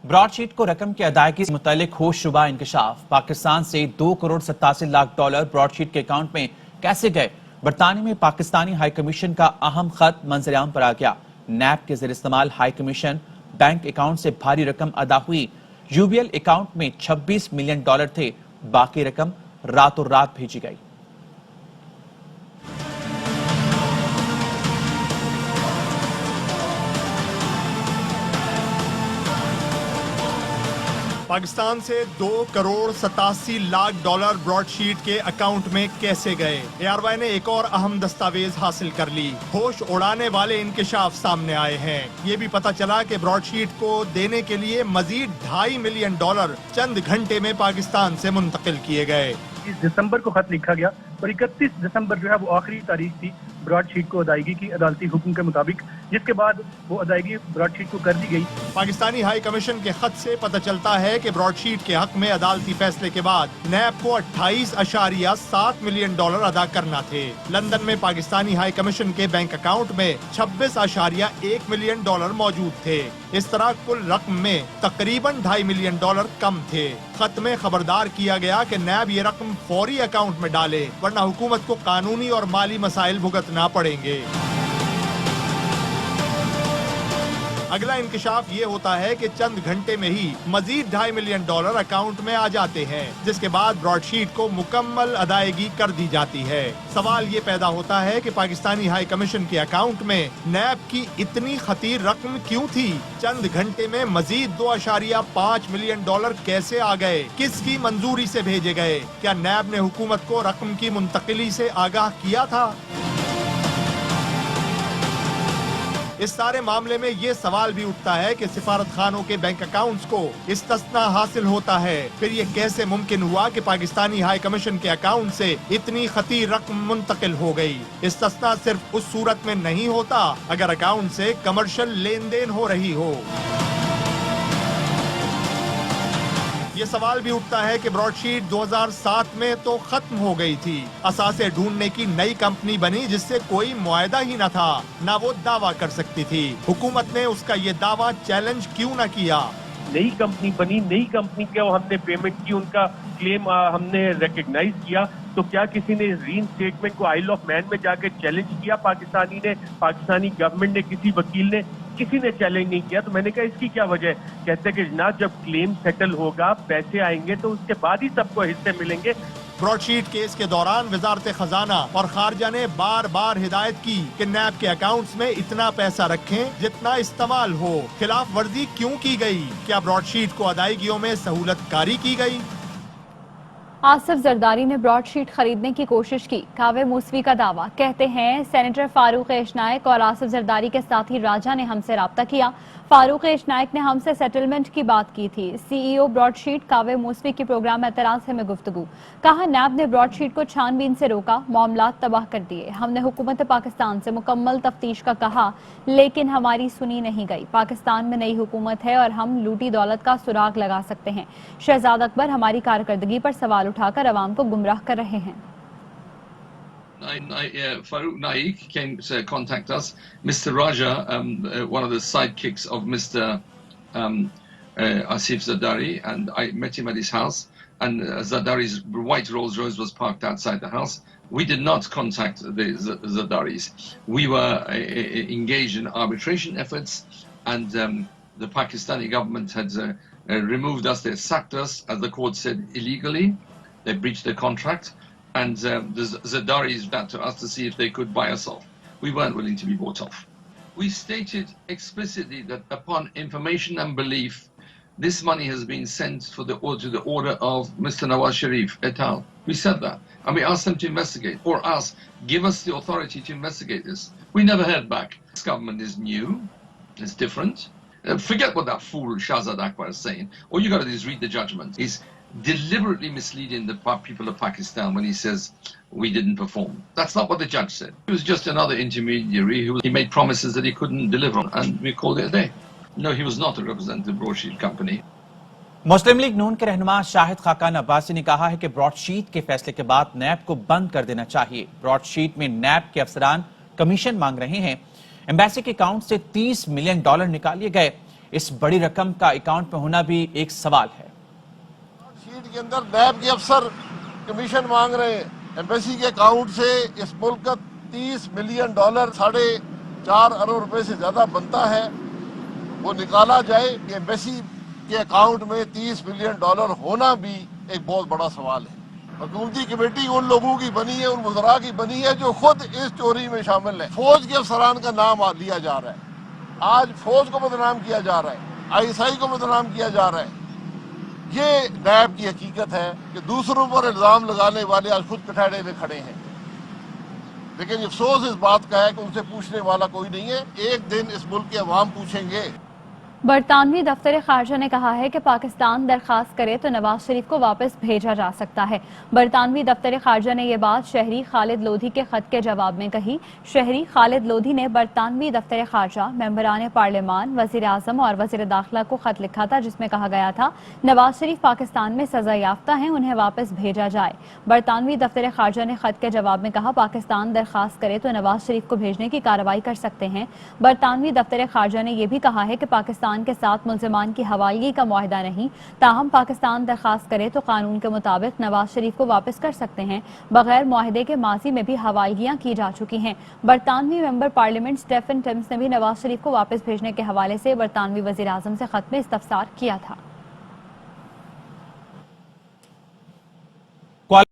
Broad sheet को रकम की अदायगी से मुतल्लिक होशरुबा इंकशाफ। पाकिस्तान से $2.87 करोड़ ब्रॉड शीट के अकाउंट में कैसे गए? बरतानिया में पाकिस्तानी हाई कमीशन का अहम खत मंजर-ए-आम पर आ गया। नैब के ज़रिए इस्तेमाल हाई कमीशन बैंक अकाउंट से भारी रकम अदा हुई। यूबीएल अकाउंट में $26 मिलियन थे, बाकी रकम रातों रात भेजी गई। पाकिस्तान से $2.87 ब्रॉडशीट के अकाउंट में कैसे गए? ARY ने एक और अहम दस्तावेज हासिल कर ली। होश उड़ाने वाले इंकशाफ सामने आए हैं। ये भी पता चला कि ब्रॉडशीट को देने के लिए मजीद $2.5 मिलियन चंद घंटे में पाकिस्तान से मुंतकिल किए गए। 30 दिसंबर को खत लिखा गया और 31 दिसंबर जो है वो आखिरी तारीख थी ब्रॉडशीट को अदायगी की अदालती हुक्म के मुताबिक, जिसके बाद वो अदायगी ब्रॉडशीट को कर दी गई। पाकिस्तानी हाई कमीशन के खत से पता चलता है कि ब्रॉडशीट के हक में अदालती फैसले के बाद नैब को $28.7 मिलियन अदा करना थे। लंदन में पाकिस्तानी हाई कमीशन के बैंक अकाउंट में $26.1 मिलियन मौजूद थे। इस तरह कुल रकम में तकरीबन $2.5 मिलियन कम थे। खत में खबरदार किया गया कि नैब ये रकम फौरी अकाउंट में डाले, वरना हुकूमत को कानूनी और माली मसाइल भुगतना पड़ेंगे। अगला इंकशाफ ये होता है कि चंद घंटे में ही मजीद $2.5 मिलियन अकाउंट में आ जाते हैं, जिसके बाद ब्रॉडशीट को मुकम्मल अदायगी कर दी जाती है। सवाल ये पैदा होता है कि पाकिस्तानी हाई कमीशन के अकाउंट में नैब की इतनी खतीर रकम क्यों थी? चंद घंटे में मजीद $2.5 मिलियन कैसे आ गए? किसकी मंजूरी से भेजे गए? क्या नैब ने हुकूमत को रकम की मुंतकिली से आगाह किया था? इस सारे मामले में ये सवाल भी उठता है कि सिफारत खानों के बैंक अकाउंट्स को इस्तिस्ना हासिल होता है, फिर ये कैसे मुमकिन हुआ कि पाकिस्तानी हाई कमीशन के अकाउंट से इतनी खतीर रकम मुंतकिल हो गई? इस्तिस्ना सिर्फ उस सूरत में नहीं होता अगर अकाउंट से कमर्शियल लेन देन हो रही हो। ये सवाल भी उठता है कि ब्रॉडशीट 2007 में तो खत्म हो गई थी। असासे ढूंढने की नई कंपनी बनी जिससे कोई मुआयदा ही न था, ना वो दावा कर सकती थी। हुकूमत ने उसका ये दावा चैलेंज क्यों न किया? नई कंपनी बनी, नई कंपनी के हमने पेमेंट की, उनका क्लेम हमने रिकग्नाइज किया, तो क्या किसी ने रीइंस्टेटमेंट को आइल ऑफ मैन में जाकर चैलेंज किया? पाकिस्तानी गवर्नमेंट ने, किसी वकील ने, किसी ने चैलेंज नहीं किया। तो मैंने कहा इसकी क्या वजह है? कहते हैं कि जनाब जब क्लेम सेटल होगा, पैसे आएंगे तो उसके बाद ही सबको हिस्से मिलेंगे। ब्रॉडशीट केस के दौरान वजारत खजाना और खारजा ने बार बार हिदायत की कि नैब के अकाउंट्स में इतना पैसा रखें जितना इस्तेमाल हो। खिलाफ वर्जी क्यों की गई? क्या ब्रॉडशीट को अदायगियों में सहूलत कारी की गई? आसिफ जरदारी ने ब्रॉडशीट खरीदने की कोशिश की, कावे मूसवी का दावा। कहते हैं सेनेटर फारूक एशनायक और आसिफ जरदारी के साथी राजा ने हमसे राब्ता किया। फारूक एशनायक ने हमसे सेटलमेंट की बात की थी। CEO ब्रॉडशीट कावे मूसवी की प्रोग्राम एतराज है में गुफ्तगू। कहा नैब ने ब्रॉडशीट को छानबीन से रोका, मामलात तबाह कर दिए। हमने हुकूमत पाकिस्तान से मुकम्मल तफ्तीश का कहा, लेकिन हमारी सुनी नहीं गई। पाकिस्तान में नई हुकूमत है और हम लूटी दौलत का सुराग लगा सकते हैं। शहजाद अकबर हमारी कारकर्दगी पर सवाल उठाकर अवाम को गुमराह कर रहे हैं। Farouk Naik came to contact us. Mr. Raja, one of the sidekicks of Mr. Asif Zardari, and I met him at his house, and Zardari's white Rolls Royce was parked outside the house. We did not contact the Zardaris. We were engaged in arbitration efforts, and the Pakistani government had removed us. They sacked us, as the court said, illegally. They breached the contract. And the Zardaris went to us to see if they could buy us off. We weren't willing to be bought off. We stated explicitly that upon information and belief, this money has been sent to the order of Mr. Nawaz Sharif et al. We said that. And we asked them to investigate, or asked, give us the authority to investigate this. We never heard back. This government is new. It's different. Forget what that fool Shahzad Akbar is saying. All you got to do is read the judgment. He's deliberately misleading the people of Pakistan when he says we didn't perform. That's not what the judge said. He was just another intermediary who he made promises that he couldn't deliver on, and we called it a day. No, he was not a representative broadsheet company. Muslim League Noon के रहनुमा शाहिद खाकान अब्बासी ने कहा है कि broadsheet के फैसले के बाद नैब को बंद कर देना चाहिए। ब्रॉडशीट में नैब के अफसरान कमीशन मांग रहे हैं। एम्बेसी के अकाउंट से $30 मिलियन निकाल लिए गए। इस बड़ी रकम का अकाउंट में होना भी एक सवाल है। शीट के अंदर नैब के अफसर कमीशन मांग रहे हैं। एम्बेसी के अकाउंट से इस मुल्क का $30 मिलियन, $4.5 अरब रुपए से ज्यादा बनता है, वो निकाला जाए कि एम्बेसी के अकाउंट में $30 मिलियन होना भी एक बहुत बड़ा सवाल है। हुकूमती कमेटी उन लोगों की बनी है, उन वज़रा की बनी है जो खुद इस चोरी में शामिल है। फौज के अफसरान का नाम लिया जा रहा है, आज फौज को बदनाम किया जा रहा है, ISI को बदनाम किया जा रहा है। ये नैब की हकीकत है कि दूसरों पर इल्जाम लगाने वाले आज खुद कटहरे में खड़े हैं, लेकिन अफसोस इस बात का है कि उनसे पूछने वाला कोई नहीं है। एक दिन इस मुल्क के अवाम पूछेंगे। बरतानवी दफ्तर खारजा ने कहा है कि पाकिस्तान दरखास्त करे तो नवाज शरीफ को वापस भेजा जा सकता है। बरतानवी दफ्तर खारजा ने यह बात शहरी खालिद लोधी के खत के जवाब में कही। शहरी खालिद लोधी ने बरतानवी दफ्तर खारजा, मेंबरान पार्लियामान, वजीर आजम और वजीर दाखिला को खत लिखा था, जिसमें कहा गया था नवाज शरीफ पाकिस्तान में सजा याफ्ता हैं, उन्हें वापस भेजा जाए। बरतानवी दफ्तर खारजा ने खत के जवाब में कहा पाकिस्तान दरखास्त करे तो नवाज शरीफ को भेजने की कार्रवाई कर सकते हैं। बरतानवी दफ्तर खारजा ने यह भी कहा है कि पाकिस्तान के साथ मुल्जिमान की हवालगी का मुआहदा नहीं, ताहम पाकिस्तान दरखास्त करे तो कानून के मुताबिक नवाज शरीफ को वापस कर सकते हैं। बगैर मुआहदे के माजी में भी हवालगियां की जा चुकी हैं। बरतानवी मेंबर पार्लियामेंट स्टेफन टिम्स ने भी नवाज शरीफ को वापस भेजने के हवाले से बरतानवी वजीर आजम से खत में इस्तफसार किया था।